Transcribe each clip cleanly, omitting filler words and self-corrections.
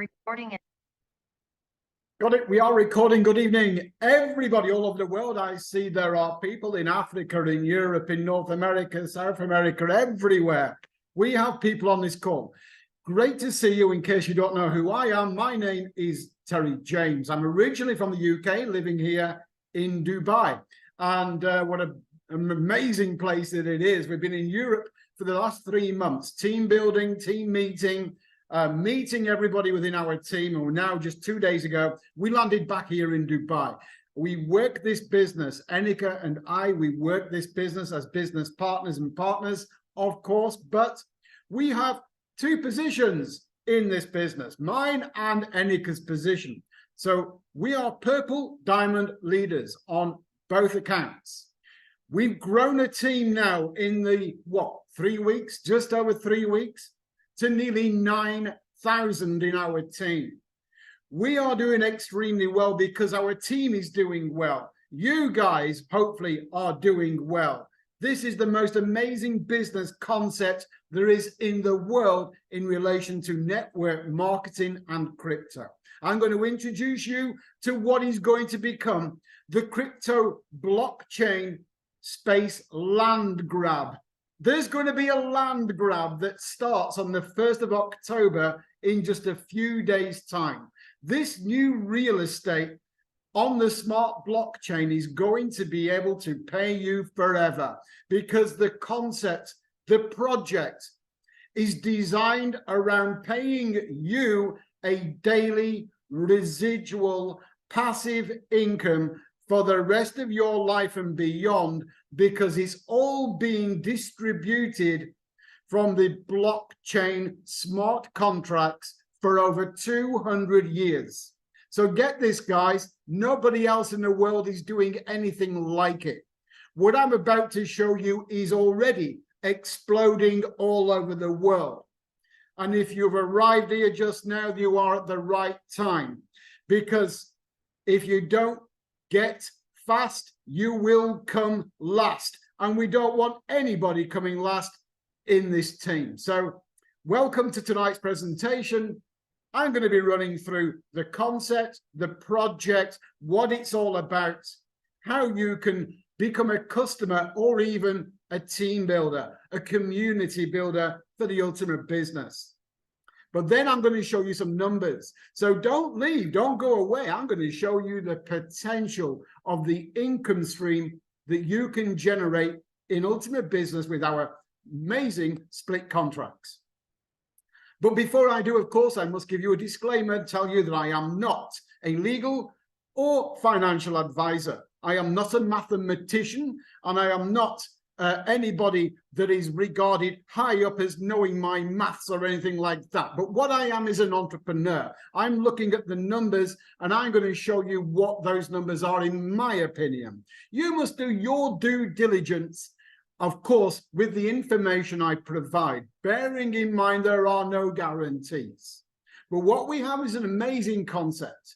Recording it. Got it. We are recording. Good evening, everybody all over the world. I see there are people in Africa, in Europe, in North America, South America, everywhere. We have people on this call. Great to see you. In case you don't know who I am, my name is Terry James. I'm originally from the UK, living here in Dubai. And what an amazing place that it is. We've been in Europe for the last 3 months, team building, team meeting, meeting everybody within our team. And now, just 2 days ago, we landed back here in Dubai. We work this business, Enika and I, we work this business as business partners and partners, of course, but we have two positions in this business, mine and Enika's position. So we are purple diamond leaders on both accounts. We've grown a team now in the, 3 weeks, just over 3 weeks, to nearly 9,000 in our team. We are doing extremely well because our team is doing well. You guys, hopefully, are doing well. This is the most amazing business concept there is in the world in relation to network marketing and crypto. I'm going to introduce you to what is going to become the crypto blockchain space land grab. There's going to be a land grab that starts on the 1st of October in just a few days' time. This new real estate on the smart blockchain is going to be able to pay you forever because the concept, the project is designed around paying you a daily residual passive income for the rest of your life and beyond, because it's all being distributed from the blockchain smart contracts for over 200 years. So get this, guys, nobody else in the world is doing anything like it. What I'm about to show you is already exploding all over the world. And if you've arrived here just now, you are at the right time, because if you don't get fast, you will come last. And we don't want anybody coming last in this team. So welcome to tonight's presentation. I'm going to be running through the concept, the project, what it's all about, how you can become a customer or even a team builder, a community builder for the Ultima business. But then I'm going to show you some numbers. So don't leave, don't go away. I'm going to show you the potential of the income stream that you can generate in Ultima Business with our amazing split contracts. But before I do, of course, I must give you a disclaimer and tell you that I am not a legal or financial advisor. I am not a mathematician, and I am not anybody that is regarded high up as knowing my maths or anything like that. But what I am is an entrepreneur. I'm looking at the numbers, and I'm going to show you what those numbers are, in my opinion. You must do your due diligence, of course, with the information I provide, bearing in mind there are no guarantees. But what we have is an amazing concept,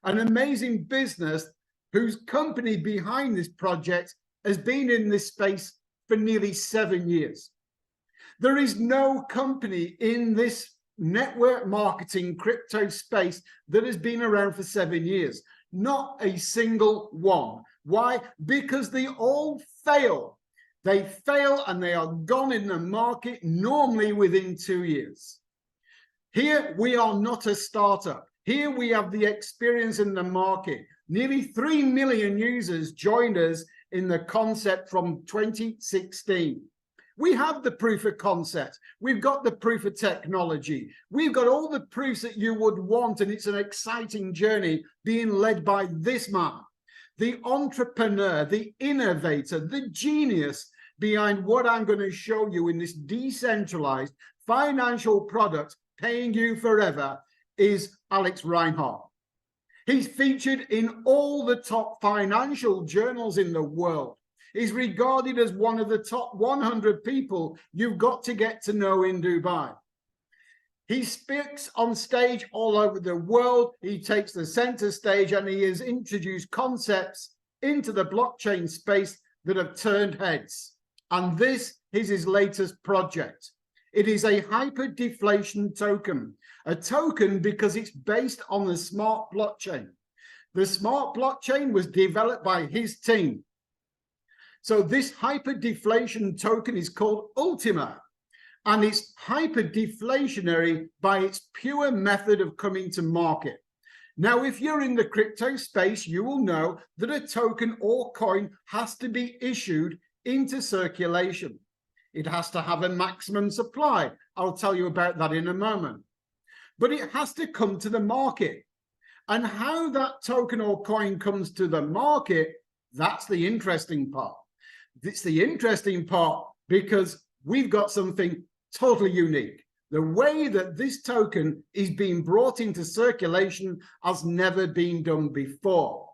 an amazing business whose company behind this project has been in this space for nearly 7 years. There is no company in this network marketing crypto space that has been around for 7 years. Not a single one. Why? Because they all fail. They fail and they are gone in the market normally within 2 years. Here we are not a startup. Here we have the experience in the market. Nearly 3 million users joined us in the concept from 2016. We have the proof of concept. We've got the proof of technology. We've got all the proofs that you would want, and it's an exciting journey being led by this man, the entrepreneur, the innovator, the genius behind what I'm going to show you in this decentralized financial product paying you forever is Alex Reinhardt. He's featured in all the top financial journals in the world. He's regarded as one of the top 100 people you've got to get to know in Dubai. He speaks on stage all over the world. He takes the center stage, and he has introduced concepts into the blockchain space that have turned heads. And this is his latest project. It is a hyper-deflation token, a token because it's based on the smart blockchain. The smart blockchain was developed by his team. So this hyper-deflation token is called Ultima, and it's hyper-deflationary by its pure method of coming to market. Now, if you're in the crypto space, you will know that a token or coin has to be issued into circulation. It has to have a maximum supply. I'll tell you about that in a moment. But it has to come to the market. And how that token or coin comes to the market, that's the interesting part. It's the interesting part because we've got something totally unique. The way that this token is being brought into circulation has never been done before.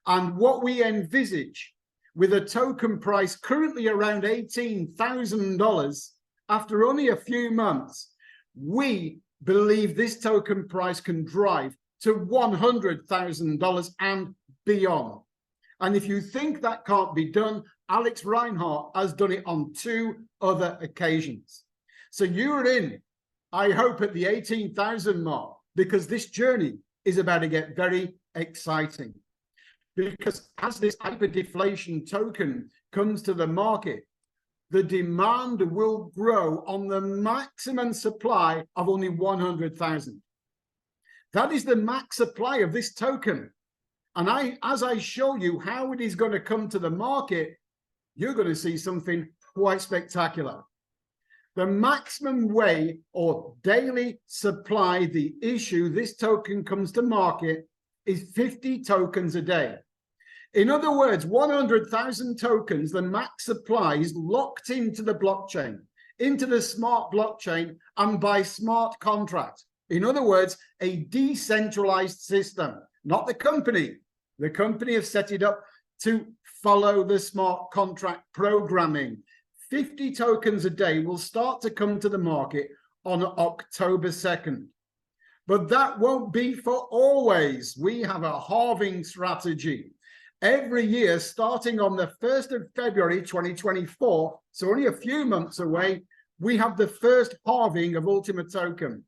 And what we envisage with a token price currently around $18,000, after only a few months, we believe this token price can drive to $100,000 and beyond. And if you think that can't be done, Alex Reinhardt has done it on 2 other occasions. So you're in, I hope, at the 18,000 mark, because this journey is about to get very exciting. Because as this hyper-deflation token comes to the market, the demand will grow on the maximum supply of only 100,000. That is the max supply of this token. And as I show you how it is going to come to the market, you're going to see something quite spectacular. The maximum way or daily supply, the issue this token comes to market, is 50 tokens a day. In other words, 100,000 tokens, the max supply is locked into the blockchain, into the smart blockchain, and by smart contract. In other words, a decentralized system, not the company. The company have set it up to follow the smart contract programming. 50 tokens a day will start to come to the market on October 2nd. But that won't be for always. We have a halving strategy. Every year, starting on the 1st of February 2024, so only a few months away, we have the first halving of Ultima token.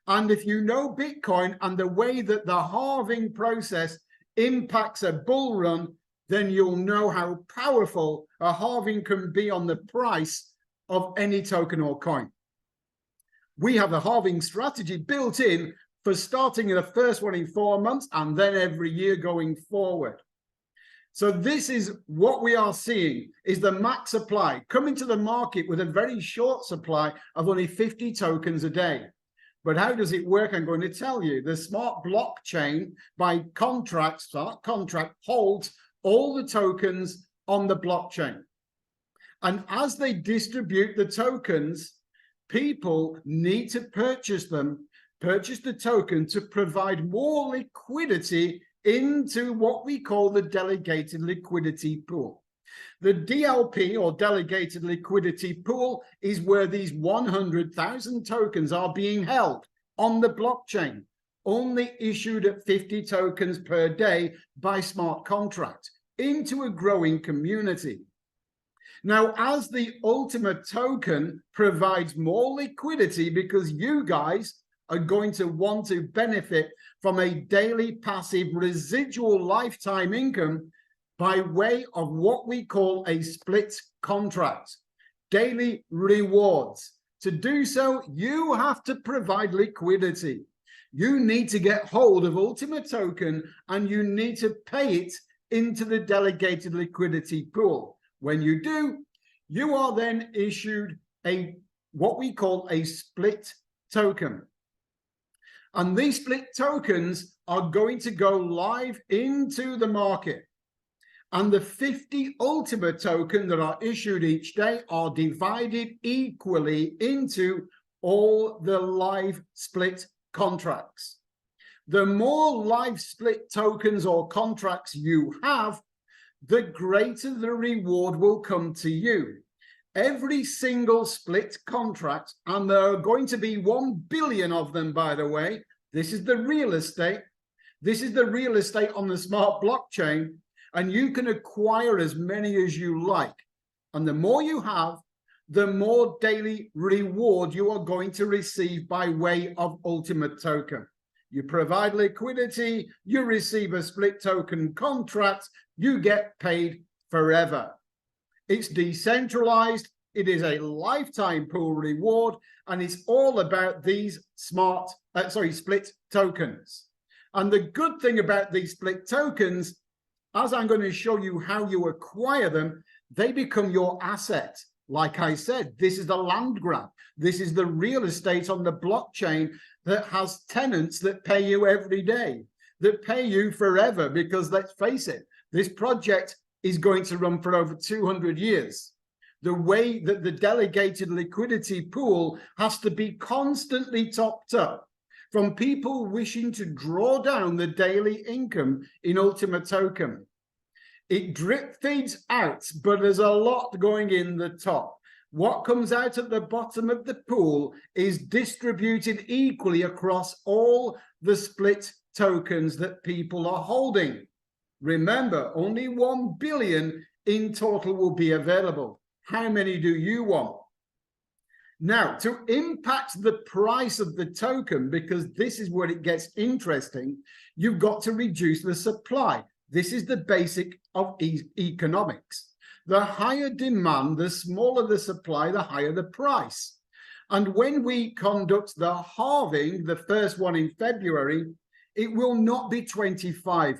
And if you know Bitcoin and the way that the halving process impacts a bull run, then you'll know how powerful a halving can be on the price of any token or coin. We have the halving strategy built in for starting the first one in 4 months and then every year going forward. So this is what we are seeing, is the max supply coming to the market with a very short supply of only 50 tokens a day. But how does it work? I'm going to tell you. The smart blockchain by contract, smart contract, holds all the tokens on the blockchain. And as they distribute the tokens, people need to purchase them, purchase the token to provide more liquidity into what we call the delegated liquidity pool. The DLP, or delegated liquidity pool, is where these 100,000 tokens are being held on the blockchain, only issued at 50 tokens per day by smart contract into a growing community. Now, as the Ultima token provides more liquidity, because you guys are going to want to benefit from a daily passive residual lifetime income by way of what we call a split contract, daily rewards. To do so, you have to provide liquidity. You need to get hold of Ultima token and you need to pay it into the delegated liquidity pool. When you do, you are then issued what we call a split token. And these split tokens are going to go live into the market. And the 50 Ultima token that are issued each day are divided equally into all the live split contracts. The more live split tokens or contracts you have, the greater the reward will come to you. Every single split contract, and there are going to be 1 billion of them, by the way. This is the real estate. This is the real estate on the smart blockchain, and you can acquire as many as you like. And the more you have, the more daily reward you are going to receive by way of Ultima token. You provide liquidity, you receive a split token contract, you get paid forever. It's decentralized, it is a lifetime pool reward, and it's all about these split tokens. And the good thing about these split tokens, as I'm going to show you how you acquire them, they become your asset. Like I said, this is the land grab. This is the real estate on the blockchain that has tenants that pay you every day, that pay you forever, because let's face it, this project is going to run for over 200 years. The way that the delegated liquidity pool has to be constantly topped up from people wishing to draw down the daily income in Ultima token. It drip feeds out, but there's a lot going in the top. What comes out at the bottom of the pool is distributed equally across all the split tokens that people are holding. Remember, only 1 billion in total will be available. How many do you want? Now, to impact the price of the token, because this is where it gets interesting, you've got to reduce the supply. This is the basic of economics. The higher demand, the smaller the supply, the higher the price. And when we conduct the halving, the first one in February, it will not be 50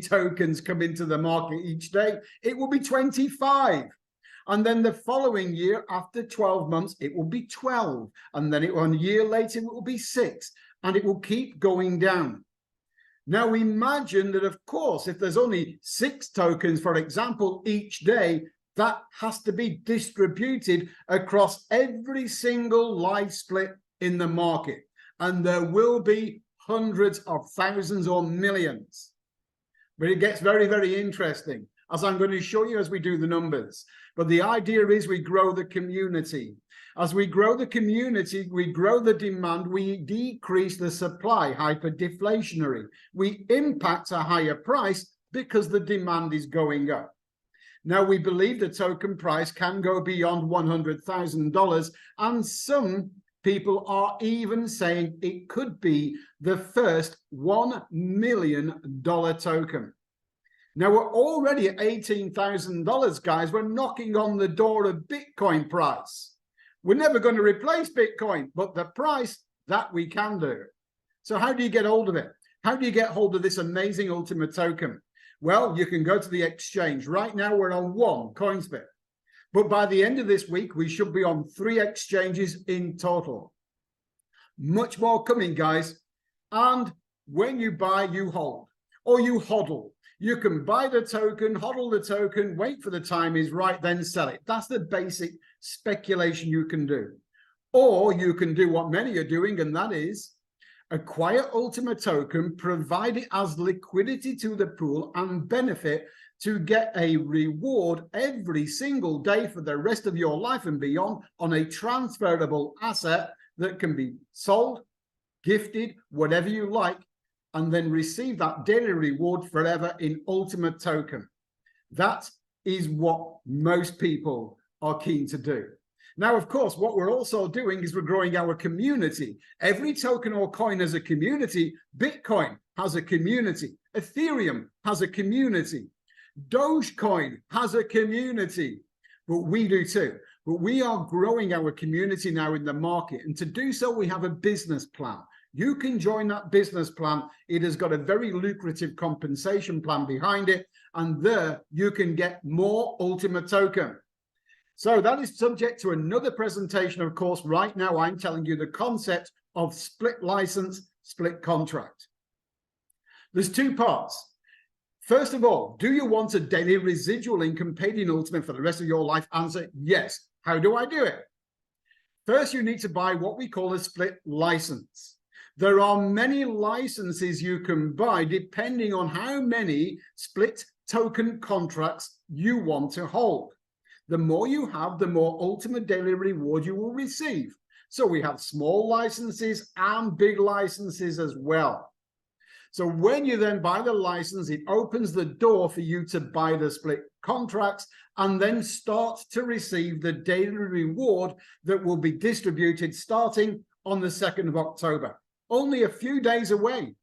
tokens come into the market each day. It will be 25. And then the following year, after 12 months, it will be 12. And then a year later, it will be 6. And it will keep going down. Now imagine that, of course, if there's only 6 tokens, for example, each day, that has to be distributed across every single live split in the market. And there will be hundreds of thousands or millions. But it gets very, very interesting, as I'm going to show you as we do the numbers. But the idea is we grow the community. As we grow the community, we grow the demand, we decrease the supply, hyper-deflationary. We impact a higher price because the demand is going up. Now, we believe the token price can go beyond $100,000, and some people are even saying it could be the first $1 million token. Now, we're already at $18,000, guys. We're knocking on the door of Bitcoin price. We're never going to replace Bitcoin, but the price, that we can do. So how do you get hold of it? How do you get hold of this amazing Ultima token? Well, you can go to the exchange. Right now, we're on 1, Coinspit. But by the end of this week, we should be on 3 exchanges in total. Much more coming, guys. And when you buy, you hold, or you hodl. You can buy the token, hodl the token, wait for the time is right, then sell it. That's the basic speculation you can do. Or you can do what many are doing, and that is acquire Ultima token, provide it as liquidity to the pool, and benefit to get a reward every single day for the rest of your life and beyond on a transferable asset that can be sold, gifted, whatever you like, and then receive that daily reward forever in Ultima token. That is what most people are keen to do. Now, of course, what we're also doing is we're growing our community. Every token or coin has a community. Bitcoin has a community. Ethereum has a community. Dogecoin has a community. But we do too. But we are growing our community now in the market. And to do so, we have a business plan. You can join that business plan. It has got a very lucrative compensation plan behind it. And there you can get more Ultima token. So that is subject to another presentation. Of course, right now I'm telling you the concept of split license, split contract. There's 2 parts. First of all, do you want a daily residual income paid in Ultima for the rest of your life? Answer, yes. How do I do it? First, you need to buy what we call a split license. There are many licenses you can buy depending on how many split token contracts you want to hold. The more you have, the more Ultima daily reward you will receive. So we have small licenses and big licenses as well. So when you then buy the license, it opens the door for you to buy the split contracts and then start to receive the daily reward that will be distributed starting on the 2nd of October, only a few days away.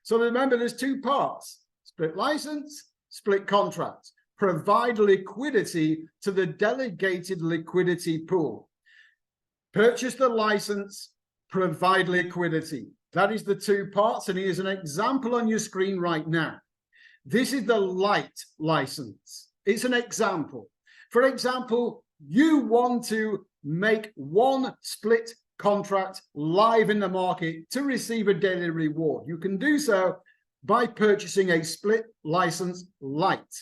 So remember, there's two parts: split license, split contract. Provide liquidity to the delegated liquidity pool. Purchase the license, provide liquidity. That is the two parts, and here's an example on your screen right now. This is the light license. It's an example. For example, you want to make one split contract live in the market to receive a daily reward. You can do so by purchasing a split license light.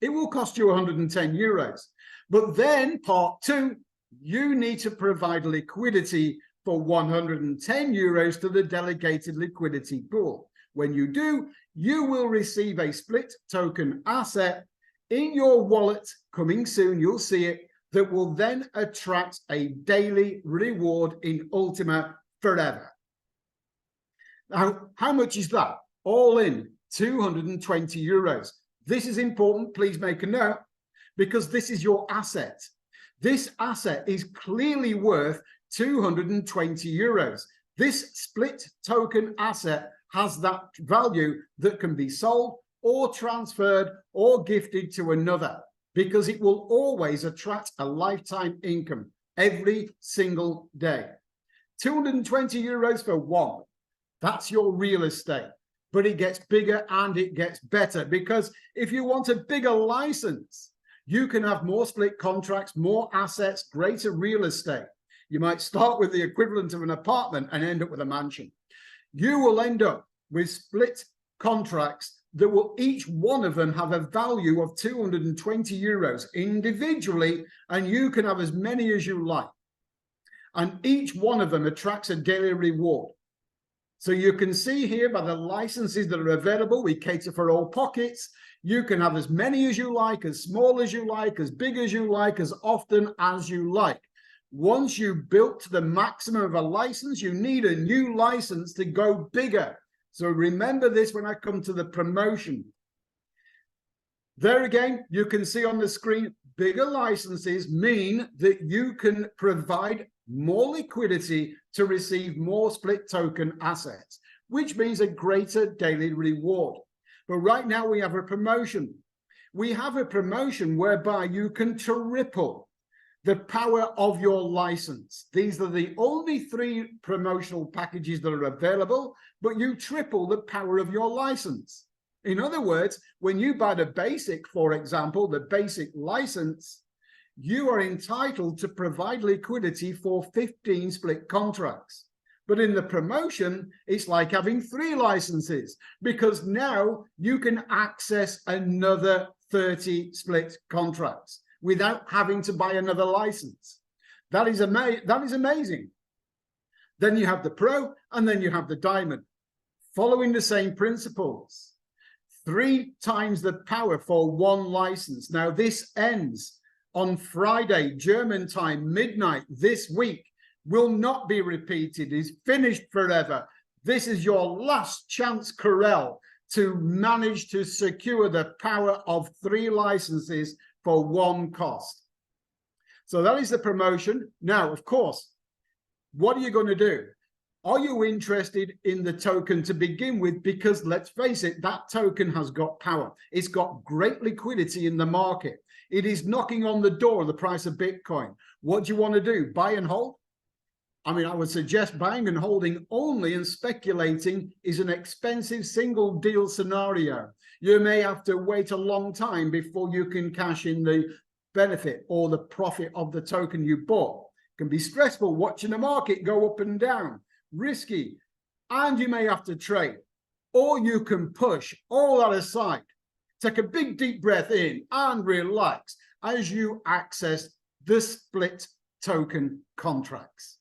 It will cost you 110 euros. But then part two, you need to provide liquidity for 110 euros to the delegated liquidity pool. When you do, you will receive a split token asset in your wallet coming soon. You'll see it, that will then attract a daily reward in Ultima forever. Now, how much is that? All in, 220 euros. This is important. Please make a note, because this is your asset. This asset is clearly worth 220 euros. This split token asset has that value that can be sold or transferred or gifted to another, because it will always attract a lifetime income every single day. 220 euros for one. That's your real estate. But it gets bigger and it gets better, because if you want a bigger license, you can have more split contracts, more assets, greater real estate. You might start with the equivalent of an apartment and end up with a mansion. You will end up with split contracts that will, each one of them, have a value of 220 euros individually, and you can have as many as you like. And each one of them attracts a daily reward. So you can see here by the licenses that are available, we cater for all pockets. You can have as many as you like, as small as you like, as big as you like, as often as you like. Once you built to the maximum of a license, you need a new license to go bigger. So remember this when I come to the promotion. There again, you can see on the screen, bigger licenses mean that you can provide more liquidity to receive more split token assets, which means a greater daily reward. But right now we have a promotion. We have a promotion whereby you can triple the power of your license. These are the only 3 promotional packages that are available, but you triple the power of your license. In other words, when you buy the basic, for example, the basic license, you are entitled to provide liquidity for 15 split contracts. But in the promotion, it's like having 3 licenses, because now you can access another 30 split contracts without having to buy another license. That is amazing. Then you have the Pro, and then you have the Diamond, following the same principles. 3 times the power for 1 license. Now this ends on Friday, German time, midnight this week. Will not be repeated, is finished forever. This is your last chance, Corel, to manage to secure the power of 3 licenses for 1 cost. So that is the promotion. Now, of course, what are you going to do? Are you interested in the token to begin with? Because let's face it, that token has got power. It's got great liquidity in the market. It is knocking on the door of the price of Bitcoin. What do you want to do? Buy and hold? I mean, I would suggest buying and holding only, and speculating is an expensive single deal scenario. You may have to wait a long time before you can cash in the benefit or the profit of the token you bought. It can be stressful watching the market go up and down, risky, and you may have to trade. Or you can push all that aside, take a big deep breath in and relax as you access the split token contracts.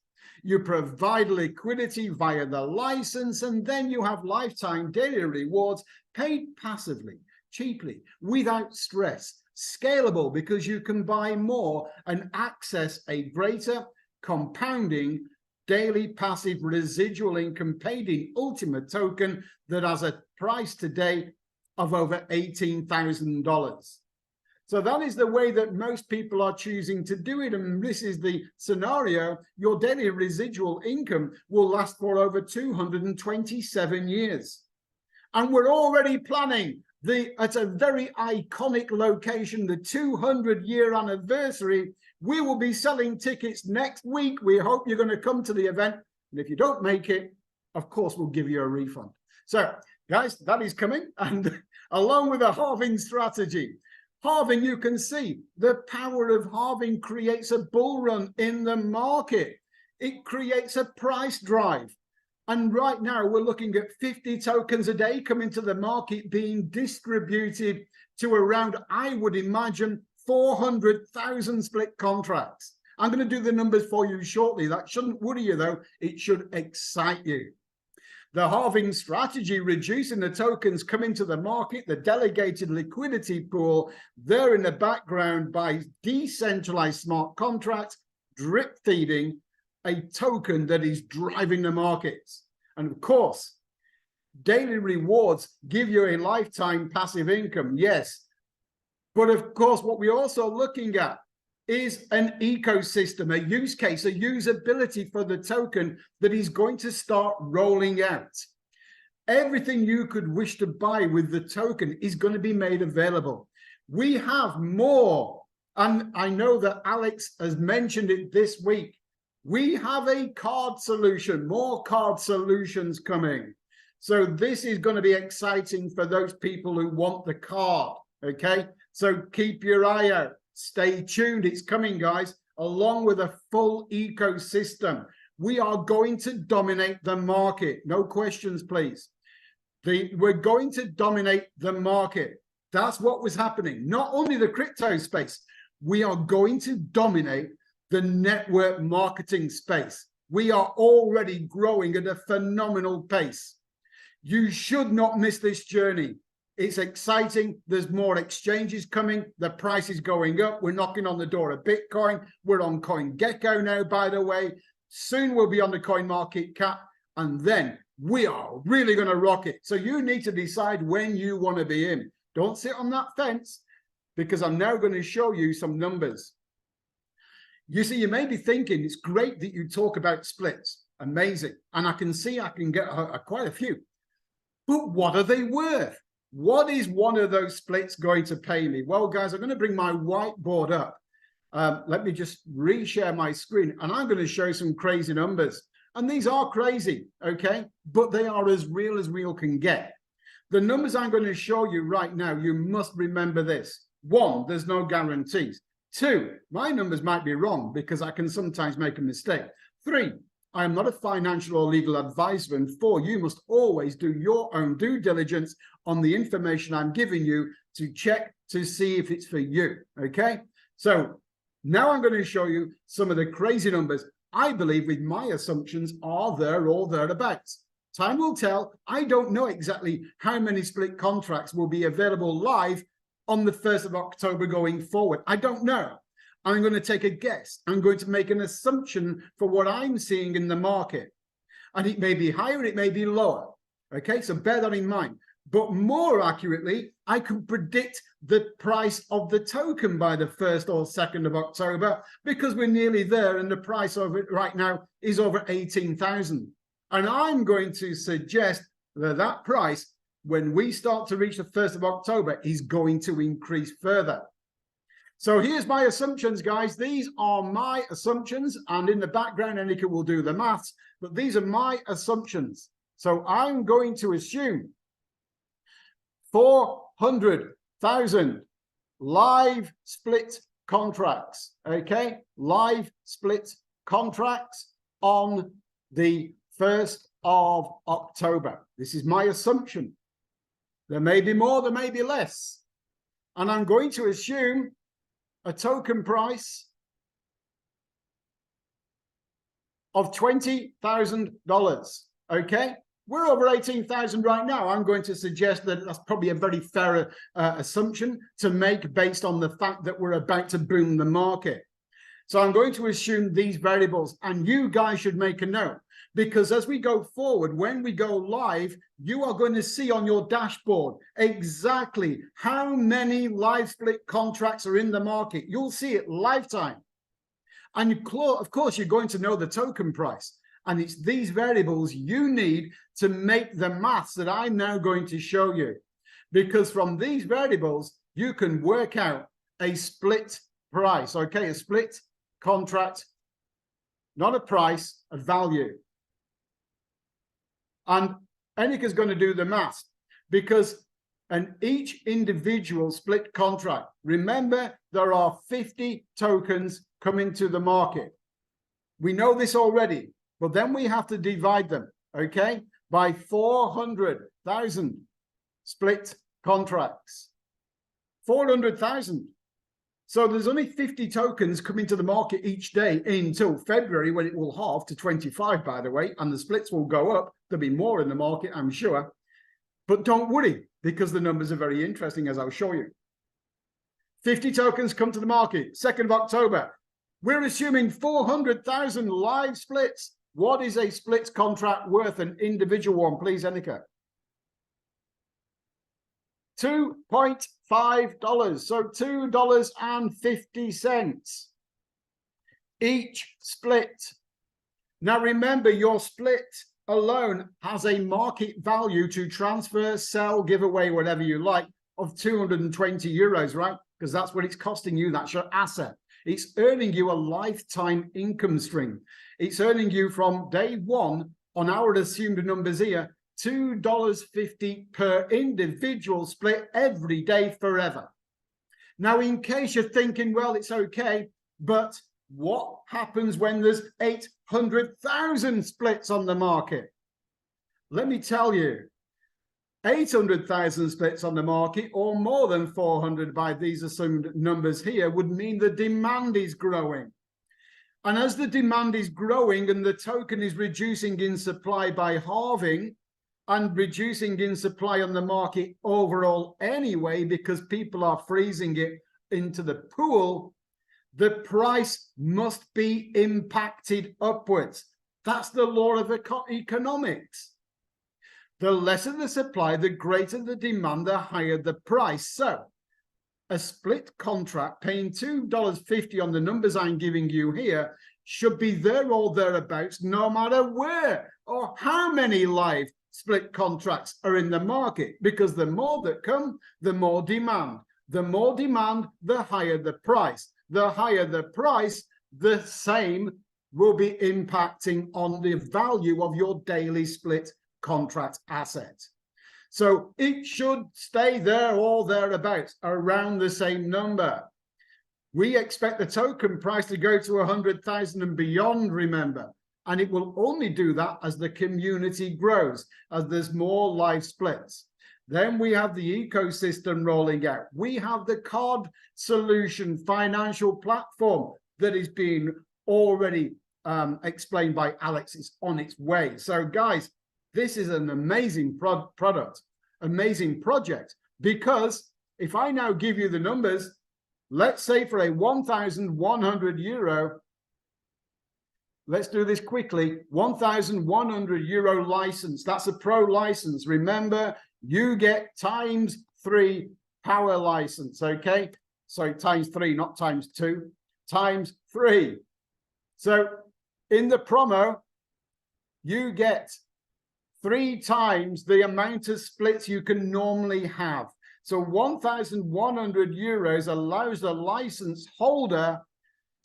You provide liquidity via the license, and then you have lifetime daily rewards paid passively, cheaply, without stress, scalable because you can buy more and access a greater compounding daily passive residual income paid in Ultima token that has a price today of over $18,000. So that is the way that most people are choosing to do it. And this is the scenario. Your daily residual income will last for over 227 years. And we're already planning at a very iconic location, the 200-year anniversary. We will be selling tickets next week. We hope you're going to come to the event. And if you don't make it, of course, we'll give you a refund. So, guys, that is coming. And along with a halving strategy, halving, you can see the power of halving creates a bull run in the market. It creates a price drive. And right now we're looking at 50 tokens a day coming to the market, being distributed to around, I would imagine, 400,000 split contracts. I'm going to do the numbers for you shortly. That shouldn't worry you, though. It should excite you. The halving strategy, reducing the tokens coming to the market, the delegated liquidity pool, there in the background by decentralized smart contracts, drip feeding a token that is driving the markets. And of course, daily rewards give you a lifetime passive income, yes. But of course, what we're also looking at is an ecosystem, a use case, a usability for the token that is going to start rolling out. Everything you could wish to buy with the token is going to be made available. We have more, and I know that Alex has mentioned it this week. We have a card solution, more card solutions coming. So this is going to be exciting for those people who want the card, okay? So keep your eye out. Stay tuned. It's coming, guys, along with a full ecosystem. We are going to dominate the market. No questions, please. We're going to dominate the market. That's what was happening. Not only the crypto space, we are going to dominate the network marketing space. We are already growing at a phenomenal pace. You should not miss this journey. It's exciting. There's more exchanges coming. The price is going up. We're knocking on the door of Bitcoin. We're on CoinGecko now, by the way. Soon we'll be on the CoinMarketCap. And then we are really going to rock it. So you need to decide when you want to be in. Don't sit on that fence, because I'm now going to show you some numbers. You see, you may be thinking, it's great that you talk about splits. Amazing. And I can see I can get quite a few. But what are they worth? What is one of those splits going to pay me? Well, guys, I'm going to bring my whiteboard up. Let me just reshare my screen, and I'm going to show some crazy numbers. And these are crazy, okay? But they are as real can get. The numbers I'm going to show you right now, you must remember this. 1, there's no guarantees. 2, my numbers might be wrong because I can sometimes make a mistake. 3, I am not a financial or legal advisor. And 4, you must always do your own due diligence on the information I'm giving you to check to see if it's for you, okay? So now I'm going to show you some of the crazy numbers I believe with my assumptions are there or thereabouts. Time will tell. I don't know exactly how many split contracts will be available live on the 1st of October going forward. I don't know. I'm going to take a guess. I'm going to make an assumption for what I'm seeing in the market. And it may be higher, it may be lower. Okay, so bear that in mind. But more accurately, I can predict the price of the token by the 1st or 2nd of October, because we're nearly there and the price of it right now is over 18,000. And I'm going to suggest that that price, when we start to reach the 1st of October, is going to increase further. So here's my assumptions, guys. These are my assumptions, and in the background, Annika will do the maths, but these are my assumptions. So I'm going to assume 400,000 live split contracts, okay? Live split contracts on the 1st of October. This is my assumption. There may be more, there may be less. And I'm going to assume a token price of $20,000, okay? We're over 18,000 right now. I'm going to suggest that that's probably a very fair assumption to make based on the fact that we're about to boom the market. So I'm going to assume these variables, and you guys should make a note, because as we go forward, when we go live, you are going to see on your dashboard exactly how many live split contracts are in the market. You'll see it lifetime. And of course, you're going to know the token price. And it's these variables you need to make the maths that I'm now going to show you. Because from these variables, you can work out a split price, okay? A split contract, not a price, a value. And Enika's going to do the math, because each individual split contract, remember, there are 50 tokens coming to the market. We know this already, but then we have to divide them, okay, by 400,000 split contracts. 400,000. So there's only 50 tokens coming to the market each day until February, when it will halve to 25, by the way, and the splits will go up. There'll be more in the market, I'm sure. But don't worry, because the numbers are very interesting, as I'll show you. 50 tokens come to the market, 2nd of October. We're assuming 400,000 live splits. What is a split contract worth, an individual one, please, Enika? $2.5, so $2.50 each split. Now remember, your split alone has a market value to transfer, sell, give away, whatever you like, of 220 euros, right? Because that's what it's costing you. That's your asset. It's earning you a lifetime income stream. It's earning you from day one, on our assumed numbers here, $2.50 per individual split every day forever. Now, in case you're thinking, well, it's okay, but what happens when there's 800,000 splits on the market? Let me tell you, 800,000 splits on the market, or more than 400 by these assumed numbers here, would mean the demand is growing. And as the demand is growing and the token is reducing in supply by halving, and reducing in supply on the market overall anyway, because people are freezing it into the pool, the price must be impacted upwards. That's the law of economics. The lesser the supply, the greater the demand, the higher the price. So a split contract paying $2.50 on the numbers I'm giving you here should be there or thereabouts, no matter where or how many live split contracts are in the market, because the more that come, the more demand. The more demand, the higher the price. The higher the price, the same will be impacting on the value of your daily split contract asset. So it should stay there or thereabouts, around the same number. We expect the token price to go to 100,000 and beyond, remember. And it will only do that as the community grows, as there's more live splits. Then we have the ecosystem rolling out. We have the card solution financial platform that is being already explained by Alex. It's on its way. So guys, this is an amazing product, amazing project, because if I now give you the numbers, let's say for a 1,100 euro, let's do this quickly. 1,100 euro license. That's a pro license. Remember, you get ×3 power license, okay? So ×3, not ×2, ×3. So in the promo, you get 3 times the amount of splits you can normally have. So 1,100 euros allows the license holder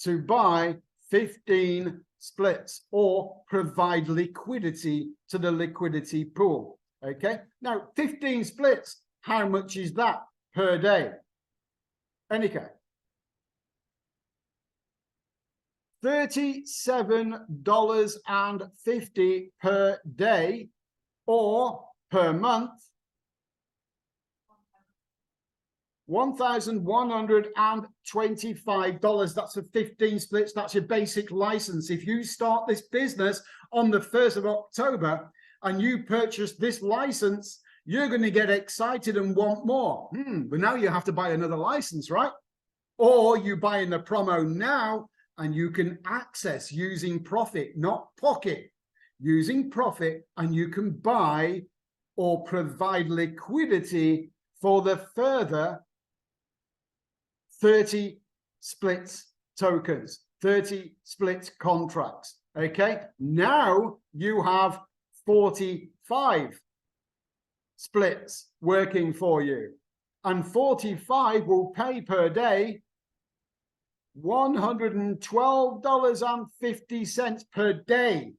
to buy 15 splits or provide liquidity to the liquidity pool. Okay, now 15 splits, how much is that per day? Enika? $37.50 per day, or per month, $1,125. That's for 15 splits. That's your basic license. If you start this business on the 1st of October and you purchase this license, you're going to get excited and want more. But now you have to buy another license, right? Or you buy in the promo now and you can access using profit, not pocket, using profit, and you can buy or provide liquidity for the further 30 splits tokens, 30 split contracts. Okay, now you have 45 splits working for you, and 45 will pay per day $112.50 per day.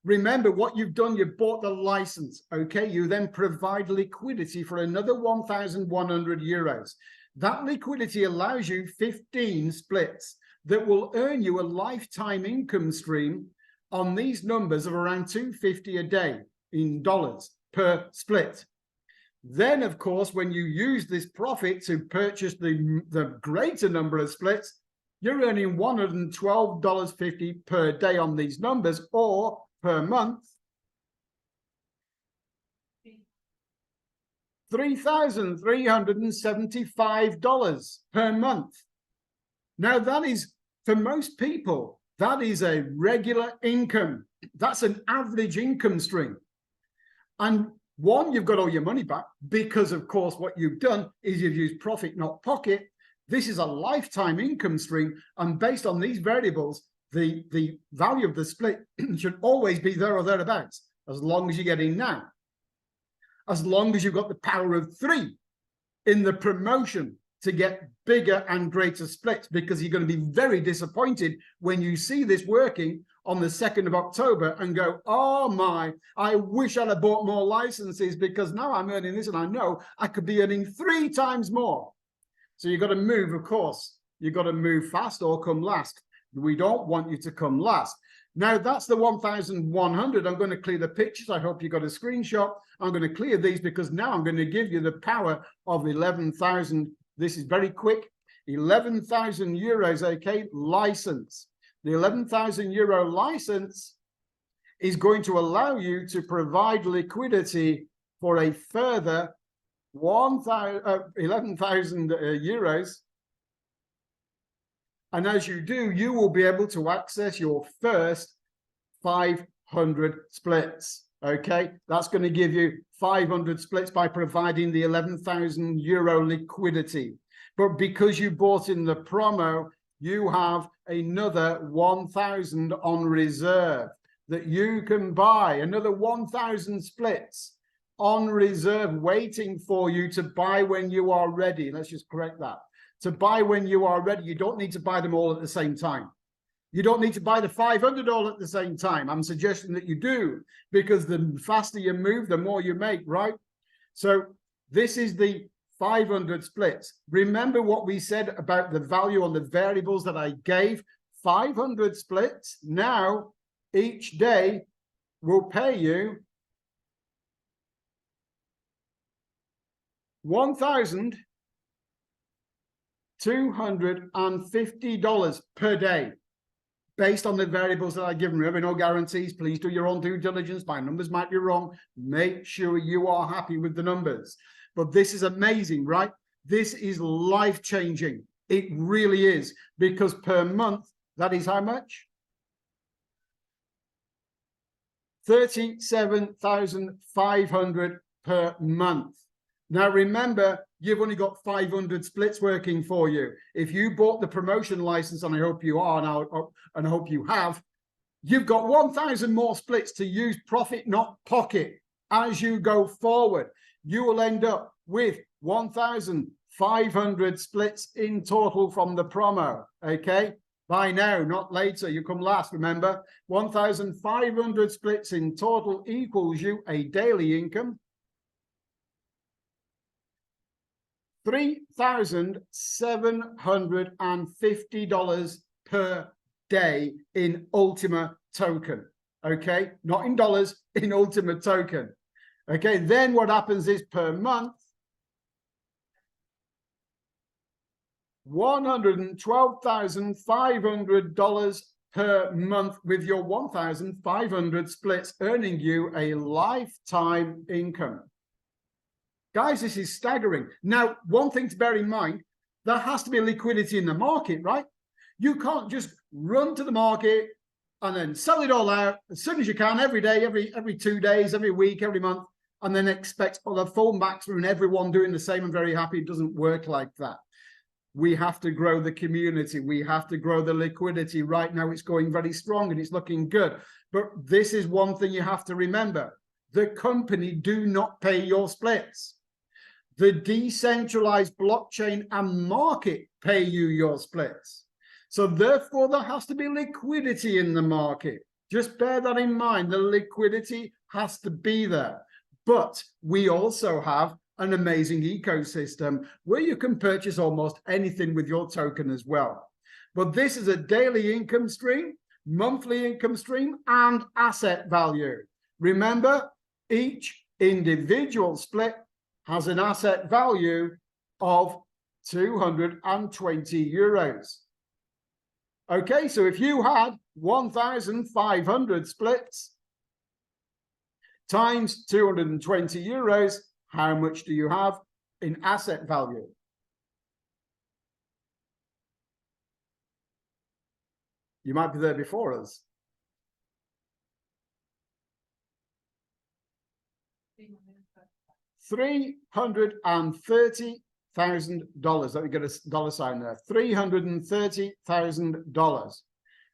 Remember what you've done, you bought the license, okay? You then provide liquidity for another 1,100 euros. That liquidity allows you 15 splits that will earn you a lifetime income stream on these numbers of around $250 a day in dollars per split. Then, of course, when you use this profit to purchase the greater number of splits, you're earning $112.50 per day on these numbers, or per month, $3,375 per month. Now, that is, for most people, that is a regular income. That's an average income stream. And one, you've got all your money back because, of course, what you've done is you've used profit, not pocket. This is a lifetime income stream. And based on these variables, the value of the split should always be there or thereabouts, as long as you get in now. As long as you've got the power of 3 in the promotion to get bigger and greater splits, because you're going to be very disappointed when you see this working on the 2nd of October and go, oh my, I wish I'd have bought more licenses, because now I'm earning this and I know I could be earning 3 times more. So you've got to move, of course. You've got to move fast or come last. We don't want you to come last. Now, that's the 1,100. I'm going to clear the pictures. I hope you got a screenshot. I'm going to clear these because now I'm going to give you the power of 11,000. This is very quick. 11,000 euros, okay, license. The 11,000 euro license is going to allow you to provide liquidity for a further 11,000 euros. And as you do, you will be able to access your first 500 splits. Okay, that's going to give you 500 splits by providing the 11,000 euro liquidity. But because you bought in the promo, you have another 1,000 on reserve that you can buy, another 1,000 splits on reserve waiting for you to buy when you are ready. Let's just correct that. To buy when you are ready. You don't need to buy them all at the same time. You don't need to buy the 500 all at the same time. I'm suggesting that you do, because the faster you move, the more you make, right? So this is the 500 splits. Remember what we said about the value on the variables that I gave? 500 splits now each day will pay you $1,250 per day, based on the variables that I've given. Remember, no guarantees. Please do your own due diligence. My numbers might be wrong. Make sure you are happy with the numbers. But this is amazing, right? This is life-changing. It really is, because per month, that is how much? 37,500 per month. Now, remember, you've only got 500 splits working for you. If you bought the promotion license, and I hope you are now, and I hope you have, you've got 1,000 more splits to use profit, not pocket. As you go forward, you will end up with 1,500 splits in total from the promo, okay? By now, not later. You come last, remember? 1,500 splits in total equals you a daily income $3,750 per day in Ultima token. Okay, not in dollars, in Ultima token. Okay, then what happens is per month, $112,500 per month with your 1,500 splits, earning you a lifetime income. Guys, this is staggering. Now, one thing to bear in mind, there has to be liquidity in the market, right? You can't just run to the market and then sell it all out as soon as you can, every day, every 2 days, every week, every month, and then expect the full maximum and everyone doing the same and very happy. It doesn't work like that. We have to grow the community. We have to grow the liquidity. Right now, it's going very strong and it's looking good. But this is one thing you have to remember. The company do not pay your splits. The decentralized blockchain and market pay you your splits. So therefore, there has to be liquidity in the market. Just bear that in mind. The liquidity has to be there. But we also have an amazing ecosystem where you can purchase almost anything with your token as well. But this is a daily income stream, monthly income stream, and asset value. Remember, each individual split has an asset value of 220 euros. Okay, so if you had 1,500 splits times 220 euros, how much do you have in asset value? You might be there before us. $330,000. Let me get a dollar sign there. $330,000.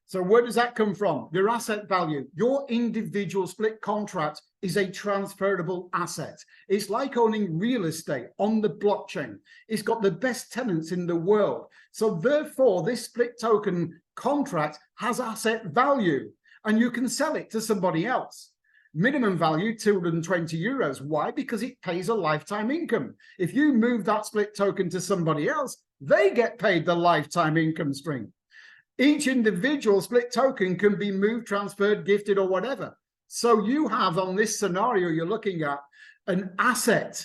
So where does that come from? Your asset value. Your individual split contract is a transferable asset. It's like owning real estate on the blockchain. It's got the best tenants in the world. So therefore, this split token contract has asset value, and you can sell it to somebody else. Minimum value, 220 euros. Why? Because it pays a lifetime income. If you move that split token to somebody else, they get paid the lifetime income stream. Each individual split token can be moved, transferred, gifted, or whatever. So you have, on this scenario you're looking at, an asset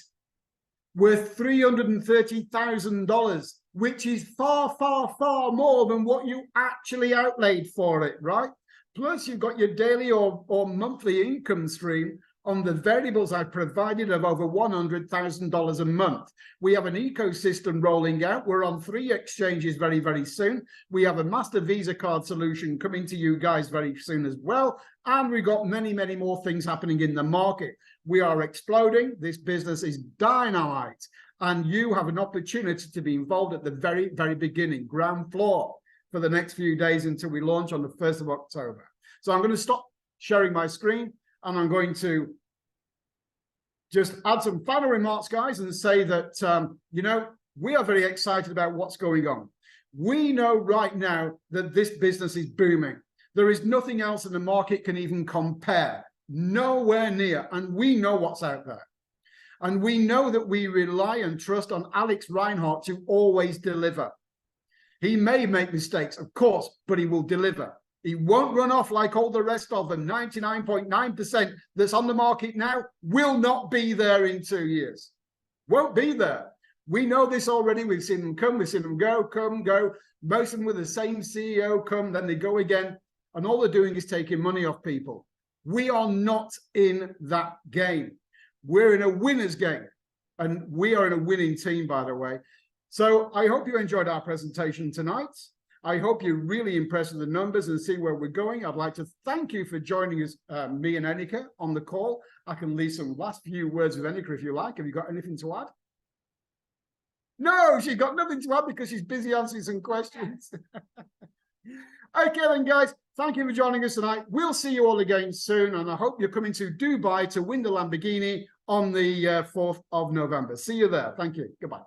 worth $330,000, which is far, far, far more than what you actually outlaid for it, right? Plus, you've got your daily or monthly income stream on the variables I provided of over $100,000 a month. We have an ecosystem rolling out. We're on 3 exchanges very, very soon. We have a master Visa card solution coming to you guys very soon as well. And we've got many, many more things happening in the market. We are exploding. This business is dynamite. And you have an opportunity to be involved at the very, very beginning, ground floor, for the next few days until we launch on the 1st of October. So I'm going to stop sharing my screen, and I'm going to just add some final remarks, guys, and say that, you know, we are very excited about what's going on. We know right now that this business is booming. There is nothing else in the market can even compare, nowhere near, and we know what's out there. And we know that we rely and trust on Alex Reinhardt to always deliver. He may make mistakes, of course, but he will deliver. He won't run off like all the rest of them. 99.9% that's on the market now will not be there in 2 years. Won't be there. We know this already. We've seen them come, we've seen them go, come, go. Most of them with the same CEO come, then they go again. And all they're doing is taking money off people. We are not in that game. We're in a winner's game. And we are in a winning team, by the way. So I hope you enjoyed our presentation tonight. I hope you're really impressed with the numbers and see where we're going. I'd like to thank you for joining us, me and Enika, on the call. I can leave some last few words with Enika if you like. Have you got anything to add? No, she's got nothing to add because she's busy answering some questions. Okay then, guys, thank you for joining us tonight. We'll see you all again soon, and I hope you're coming to Dubai to win the Lamborghini on the 4th of November. See you there. Thank you. Goodbye.